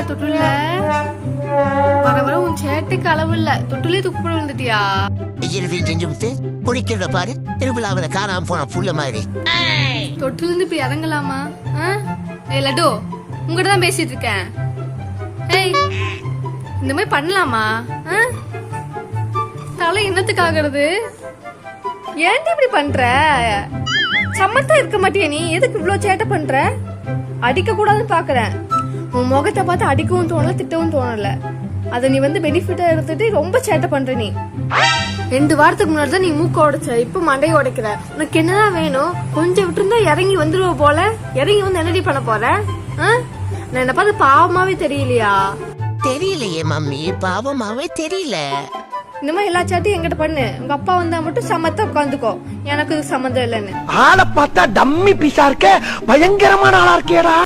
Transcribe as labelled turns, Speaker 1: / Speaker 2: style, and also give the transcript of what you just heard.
Speaker 1: தொட்டுல வர வர உன் சேட்டைக்கு அளவு இல்ல. தொட்டுலே துப்பு விழுந்துட்டியா?
Speaker 2: செஞ்சு விட்டு குடிக்கிறத பாரு. திருவிழாவில காணாம போன புள்ள மாதிரி.
Speaker 1: தொட்டுல இருந்து இப்ப இறங்கலாமா? லட்டு உங்ககிட்ட தான் பேசிட்டு இருக்கேன். ஏய், இந்த மாதிரி பண்ணலாமா? தலை என்னத்துக்காகிறது? ஏன்டி இப்படி பண்ற? சமத்தா இருக்க மாட்டியா நீ? எதுக்கு இவ்வளவு சேட்டை பண்ற? அடிக்க கூடாதுன்னு பாக்குறேன். உன் முகத்தை பார்த்து அடிக்கவும் தோணல, திட்டவும் தோணல. அத நீ பெனிஃபிட்டா எடுத்துட்டு ரொம்ப சேட்டை பண்ற. நீ 2 வாரத்துக்கு முன்னாடி தான் நீ மூக்க உடைச்ச, இப்ப மண்டையை உடைக்கிற. உனக்கு என்னதான் வேணும்? கொஞ்சம் விட்டுருந்தா இறங்கி வந்துருவ போல. இறங்கி வந்து என்னடி பண்ண போற? நான் என்ன பார்த்து பாவமாவே தெரியலையா?
Speaker 2: தெரியலையே மம்மி, பாவமாவே தெரியல.
Speaker 1: இந்த மாதிரி எல்லா சாட்டையும் என்கிட்ட பண்ணு. உங்க அப்பா வந்தா மட்டும் சமத்தா உட்காந்துக்கோ. எனக்கு இது சம்மந்தம் இல்லைன்னு.
Speaker 3: ஆளை பார்த்தா டம்மி பீஸா இருக்க, பயங்கரமான ஆளா இருக்கேடா.